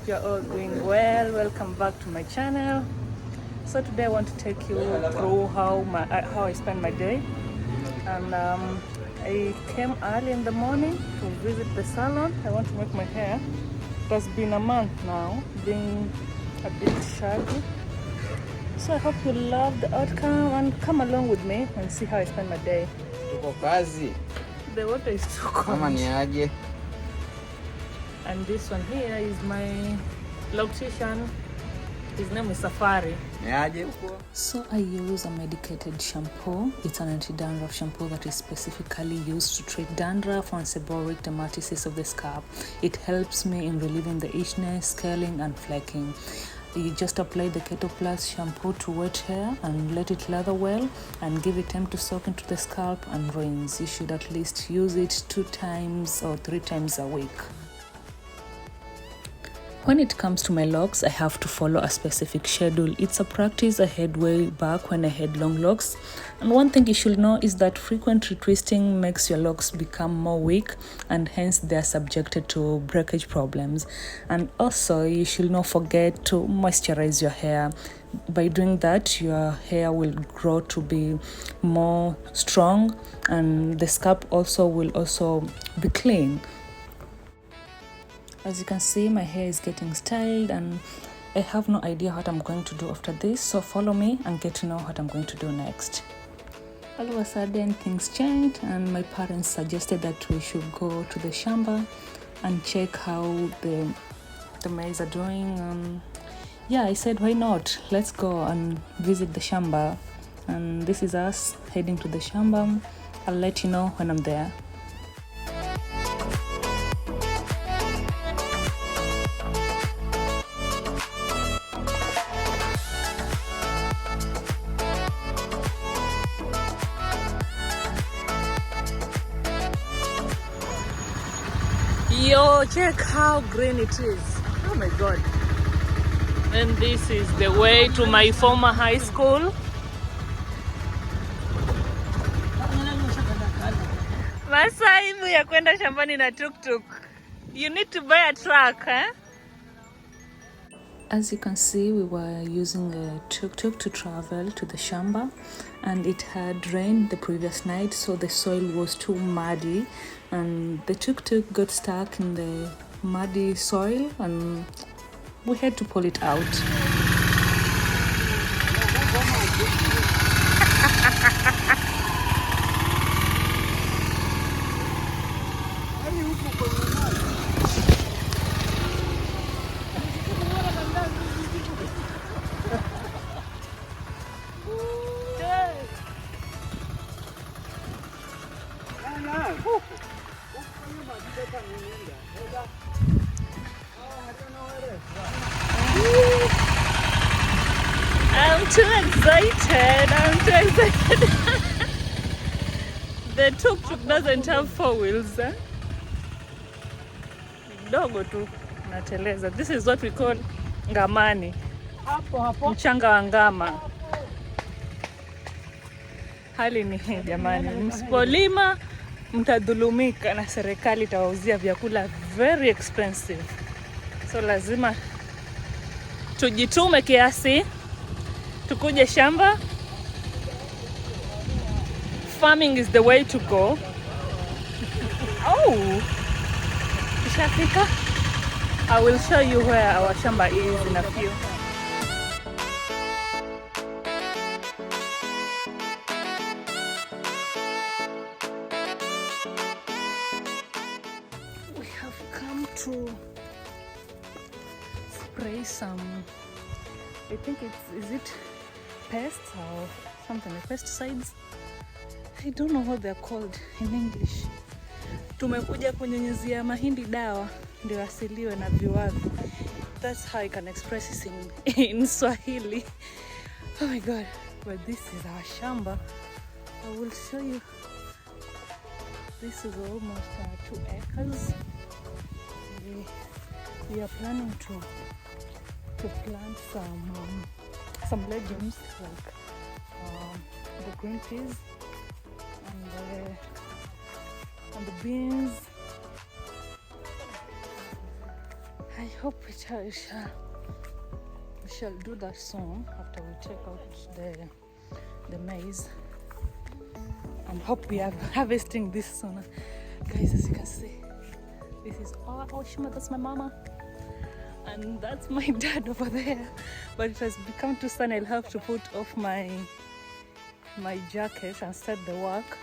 you're all doing well. Welcome back to my channel. So today I want to take you through how I spend my day. And I came early in the morning to visit the salon. I want to make my hair. It has been a month now, being a bit shaggy. So I hope you love the outcome and come along with me and see how I spend my day. Tuko kazi. The water is too cold. Kama ni aje. And this one here is my loctician. His name is Safari. So I use a medicated shampoo. It's an anti-dandruff shampoo that is specifically used to treat dandruff and seborrheic dermatitis of the scalp. It helps me in relieving the itchiness, scaling, and flaking. You just apply the Keto Plus shampoo to wet hair and let it lather well and give it time to soak into the scalp and rinse. You should at least use it 2 times or 3 times a week. When it comes to my locks, I have to follow a specific schedule. It's a practice I had way back when I had long locks. And one thing you should know is that frequent retwisting makes your locks become more weak and hence they are subjected to breakage problems. And also, you should not forget to moisturize your hair. By doing that, your hair will grow to be more strong and the scalp will also be clean. As you can see, my hair is getting styled and I have no idea what I'm going to do after this, so follow me and get to know what I'm going to do next. All of a sudden things changed and my parents suggested that we should go to the shamba and check how the maize are doing. Yeah, I said why not, let's go and visit the shamba, and this is us heading to the shamba. I'll let you know when I'm there. Yo, check how green it is. Oh my god. And this is the way to my former high school. Masaibu ya kwenda shambani na tuk-tuk. You need to buy a truck, eh? As you can see, we were using a tuk-tuk to travel to the shamba, and it had rained the previous night, so the soil was too muddy and the tuk-tuk got stuck in the muddy soil and we had to pull it out. I'm too excited. The tuk-tuk doesn't have 4 wheels, eh? Dogo tu nateleza. This is what we call ngamani. Mchanga wa ngama. Hali ni hii jamani. Msipolima mtadhulumika na serikali itawauzia vyakula very expensive. So lazima tujitume kiasi tukuje shamba. Farming is the way to go. Oh, tushafika. I will show you where our shamba is in a few. We have come to spray some, I think is it pests or something like pesticides? I don't know what they're called in English. Tumekuja kunyunyizia mahindi dawa ndio asiliwe na viwavi. That's how I can express it in Swahili. Oh my god, but this is our shamba. I will show you. This is almost 2 acres. We are planning to plant some legumes like the green peas and the beans. Hi. hope we shall do that soon after we take out the maize, and hope we are harvesting this soon. Guys, as you can see, this is our Shima. That's my mama, and that's my dad over there. But it has become too sunny. I'll have to put off my jacket and start the work.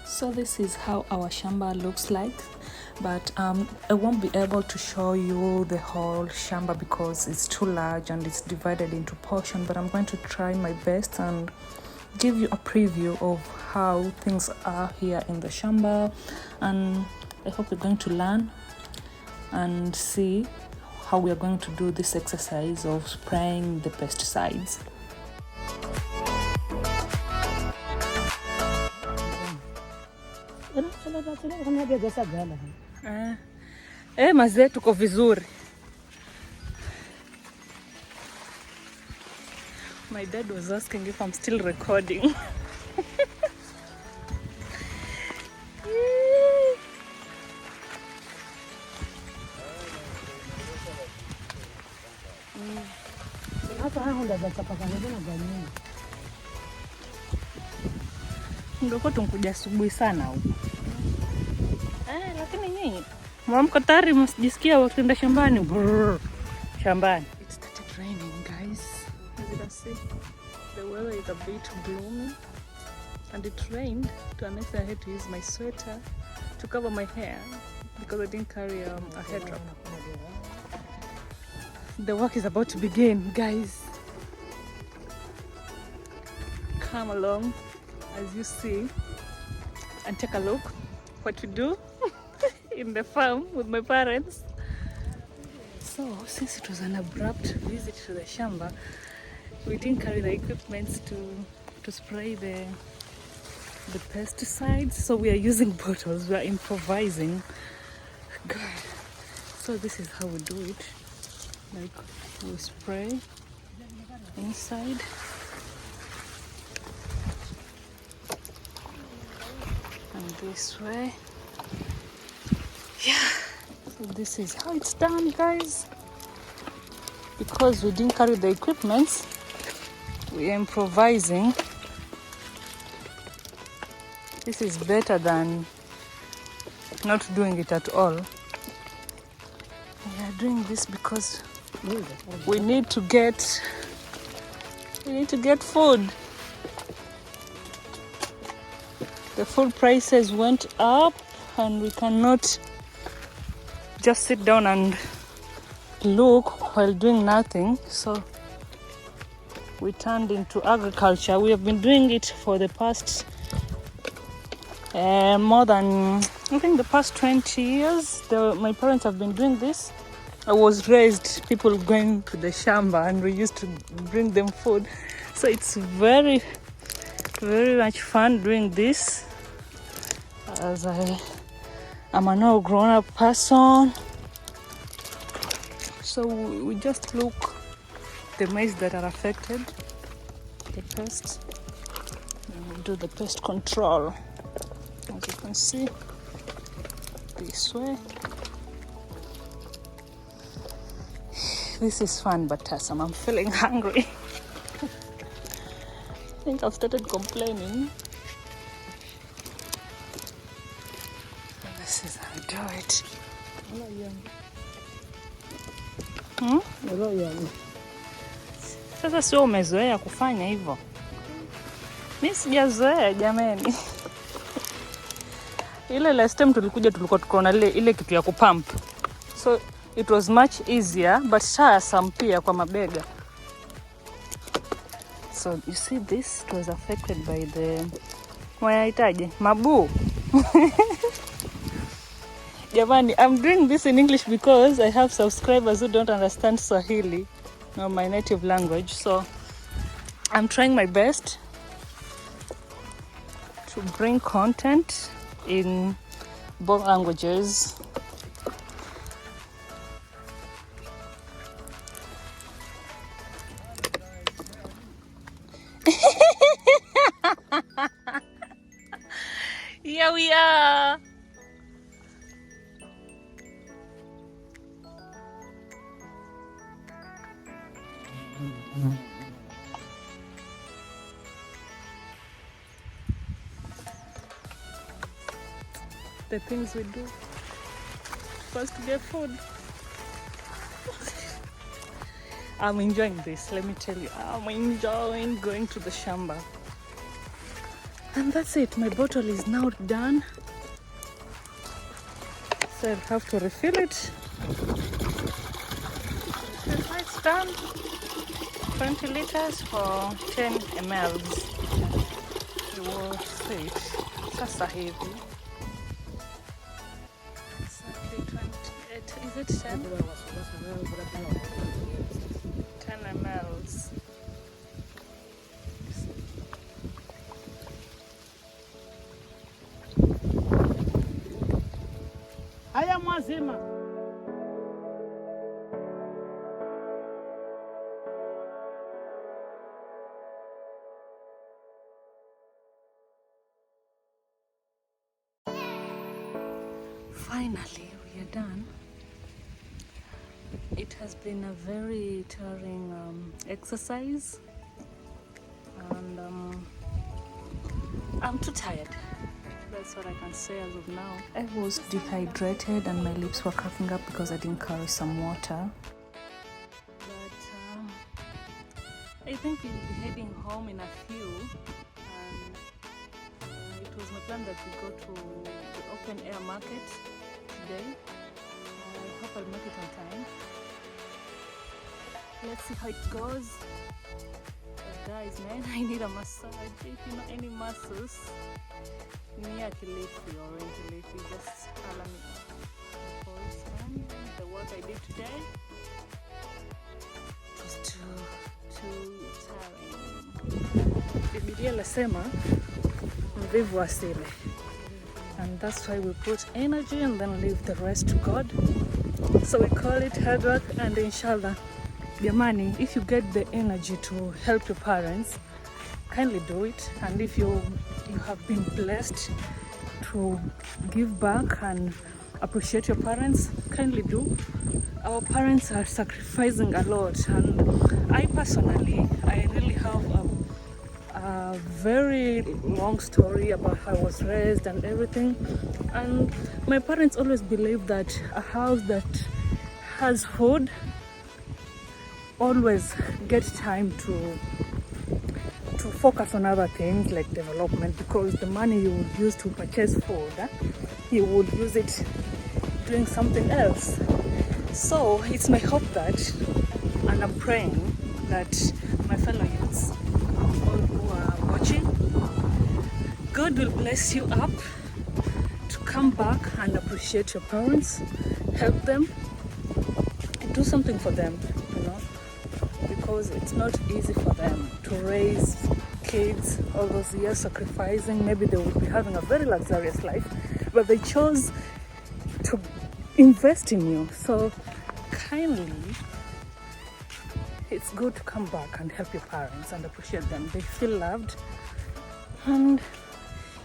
So this is how our shamba looks like, but I won't be able to show you the whole shamba because it's too large and it's divided into portions, but I'm going to try my best and give you a preview of how things are here in the shamba, and I hope you're going to learn and see how we are going to do this exercise of spraying the pesticides. Mazee tuko vizuri. My dad was asking if I'm still recording. Ngoko tunkuja asubuhi sana huko. Lakini nyinyi mwamko tayari msijisikia wakienda shambani. Shambani. It started raining, guys. As you can see, the weather is a bit gloomy, and it rained to an extent I had to use my sweater to cover my hair because I didn't carry a hair wrap. The work is about to begin, guys. Come along as you see and take a look what we do in the farm with my parents. So since it was an abrupt visit to the shamba, we didn't carry the equipment to spray the pesticides, so we are using bottles. We are improvising. God. So this is how we do it. Like we spray inside. And this way. Yeah. So this is how it's done, guys. Because we didn't carry the equipment, we are improvising. This is better than not doing it at all. We are doing this because we need to get food. The food prices went up and we cannot just sit down and look while doing nothing. So we turned into agriculture. We have been doing it for the past more than, I think, the past 20 years. My parents have been doing this. I was raised people going to the shamba and we used to bring them food. So it's very, very much fun doing this, as I am a now grown-up person. So we just look the maize that are affected, the pests, and we do the pest control. As you can see, this way. This is fun, but I'm feeling hungry. I think I've started complaining. This is how I do it. Sasa sio umezoea kufanya hivyo. Mimi sijazoea jamani. Ile last time tulikuwa tukaona ile kitu ya kupump. So it was much easier, but some pia kwa mabega. So you see this, it was affected by the mabu. Jamani, I'm doing this in English because I have subscribers who don't understand Swahili, my native language. So I'm trying my best to bring content in both languages. the things we do first to get food. I'm enjoying this, let me tell you. I'm enjoying going to the shamba. And that's it, my bottle is now done. So I'll have to refill it. And it's done. 20 liters for 10 mLs. You will see it. Sasa hivi. Exactly 28. Is it 10? 10 mLs. Haya mwazima. Finally, we are done. It has been a very tiring exercise, and I'm too tired. That's what I can say as of now. I was dehydrated and my lips were cracking up because I didn't carry some water. But I think we'll be heading home in a few. It was my plan that we go to the open air market today. I hope I'll make it on time. Let's see how it goes. But guys, man, I need a massage. If you know any masseuse near Kilifi or in Kilifi, just holler me up. Because the work I did today was too tiring. Biblia lasema mvivu asile. And that's why we put energy and then leave the rest to God. So we call it hard work, and inshallah, Yamani, if you get the energy to help your parents, kindly do it. And if you have been blessed to give back and appreciate your parents, kindly do. Our parents are sacrificing a lot, and I personally, I really have a very long story about how I was raised and everything. And my parents always believed that a house that has food always get time to focus on other things like development, because the money you would use to purchase food, you would use it doing something else. So it's my hope that, and I'm praying that my fellow youths, all who are watching, God will bless you up to come back and appreciate your parents, help them, do something for them, you know, because it's not easy for them to raise kids all those years, sacrificing. Maybe they would be having a very luxurious life, but they chose to invest in you. So kindly, it's good to come back and help your parents and appreciate them. They feel loved, and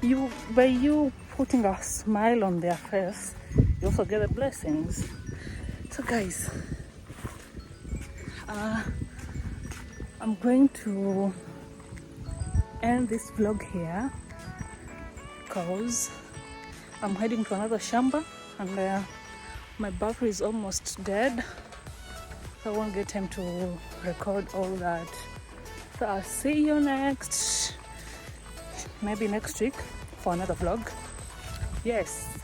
you, by you putting a smile on their face, you also get the blessings. So guys, I'm going to end this vlog here because I'm heading to another shamba, and my battery is almost dead, so I won't get time to record all that. So I'll see you maybe next week for another vlog. Yes,